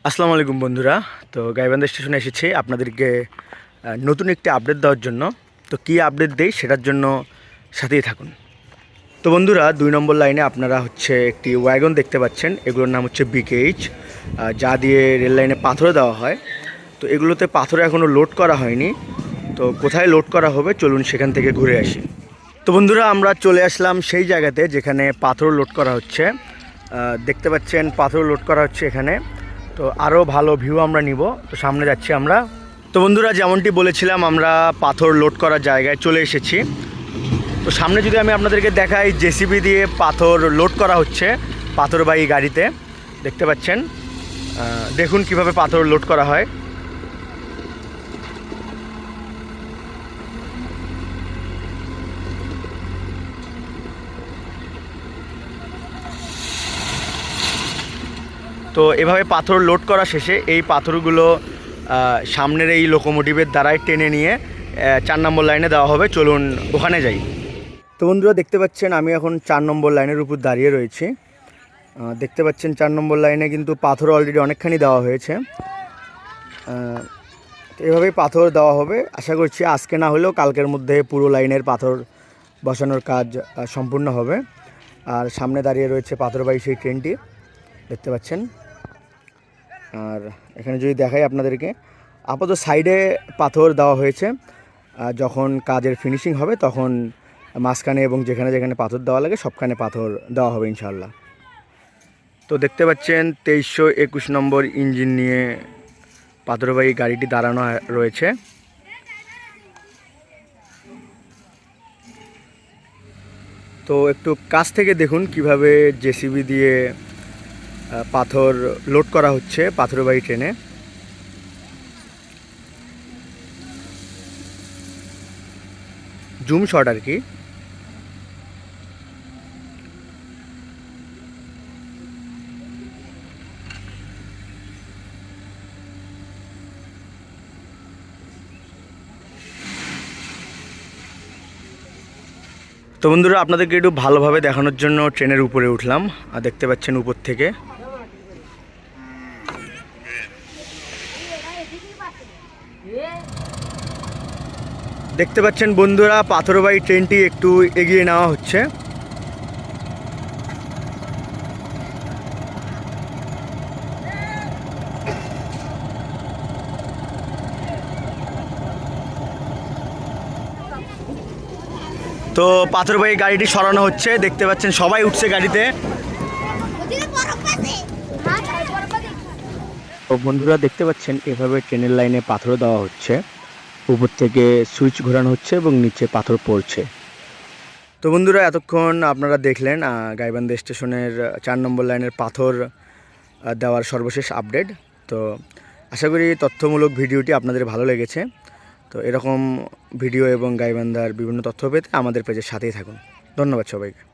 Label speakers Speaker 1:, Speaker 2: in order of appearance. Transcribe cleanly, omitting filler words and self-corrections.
Speaker 1: আসসালামু আলাইকুম বন্ধুরা। তো গাইবান্ধা স্টেশনে এসেছি আপনাদেরকে নতুন একটি আপডেট দেওয়ার জন্য। তো কী আপডেট দেই সেটার জন্য সাথেই থাকুন। তো বন্ধুরা, 2 নম্বর লাইনে আপনারা একটি ওয়াগন দেখতে পাচ্ছেন। এগুলোর নাম হচ্ছে বিকেএইচ, যা দিয়ে রেল লাইনে পাথরে দেওয়া হয়। তো এগুলোতে পাথরে এখনও লোড করা হয়নি। তো কোথায় লোড করা হবে চলুন সেখান থেকে ঘুরে আসি। তো বন্ধুরা, আমরা চলে আসলাম সেই জায়গাতে যেখানে পাথর লোড করা হচ্ছে। দেখতে পাচ্ছেন পাথর লোড করা হচ্ছে এখানে। তো আরও ভালো ভিউ আমরা নিব। তো সামনে যাচ্ছি আমরা। তো বন্ধুরা, যেমনটি বলেছিলাম আমরা পাথর লোড করার জায়গায় চলে এসেছি। তো সামনে যদি আমি আপনাদেরকে দেখাই, জেসিবি দিয়ে পাথর লোড করা হচ্ছে পাথরবাহী গাড়িতে। দেখতে পাচ্ছেন, দেখুন কিভাবে পাথর লোড করা হয়। তো এভাবে পাথর লোড করা শেষে এই পাথরগুলো সামনের এই লোকোমোটিভের দ্বারাই টেনে নিয়ে 4 নম্বর লাইনে দেওয়া হবে। চলুন ওখানে যাই। তো বন্ধুরা, দেখতে পাচ্ছেন আমি এখন 4 নম্বর লাইনের উপর দাঁড়িয়ে রয়েছি। দেখতে পাচ্ছেন 4 নম্বর লাইনে কিন্তু পাথর অলরেডি অনেকখানি দেওয়া হয়েছে। তো এভাবেই পাথর দেওয়া হবে। আশা করছি আজকে না হলেও কালকের মধ্যে পুরো লাইনের পাথর বসানোর কাজ সম্পূর্ণ হবে। আর সামনে দাঁড়িয়ে রয়েছে পাথরবাহী সেই ট্রেনটি, দেখতে পাচ্ছেন। আর এখানে যদি দেখাই আপনাদেরকে, আপাতত সাইডে পাথর দেওয়া হয়েছে। যখন কাজের ফিনিশিং হবে তখন মাঝখানে এবং যেখানে যেখানে পাথর দেওয়া লাগে সবখানে পাথর দেওয়া হবে ইনশাআল্লাহ। তো দেখতে পাচ্ছেন 2321 নম্বর ইঞ্জিন নিয়ে পাথরবাহী গাড়িটি দাঁড়ানো রয়েছে। তো একটু কাছ থেকে দেখুন কিভাবে জেসিবি দিয়ে পাথর লোড করা হচ্ছে পাথরবাহী ট্রেনে। জুম শট আর কি। তো বন্ধুরা, আপনাদেরকে একটু ভালোভাবে দেখানোর জন্য ট্রেনের উপরে উঠলাম। আর দেখতে পাচ্ছেন উপর থেকে দেখতে পাচ্ছেন বন্ধুরা, পাথরবাহী ট্রেনটি একটু এগিয়ে নেওয়া হচ্ছে। তো পাথরবাহী গাড়িটি সরানো হচ্ছে, দেখতে পাচ্ছেন সবাই উঠছে গাড়িতে। তো বন্ধুরা, দেখতে পাচ্ছেন এভাবে ট্রেনের লাইনে পাথর দেওয়া হচ্ছে। উপর থেকে সুইচ ঘোরানো হচ্ছে এবং নিচে পাথর পড়ছে। তো বন্ধুরা, এতক্ষণ আপনারা দেখলেন গাইবান্ধা স্টেশনের 4 নম্বর লাইনের পাথর দেওয়ার সর্বশেষ আপডেট। তো আশা করি তথ্যমূলক ভিডিওটি আপনাদের ভালো লেগেছে। তো এরকম ভিডিও এবং গাইবান্ধার বিভিন্ন তথ্য পেতে আমাদের পেজের সাথেই থাকুন। ধন্যবাদ সবাইকে।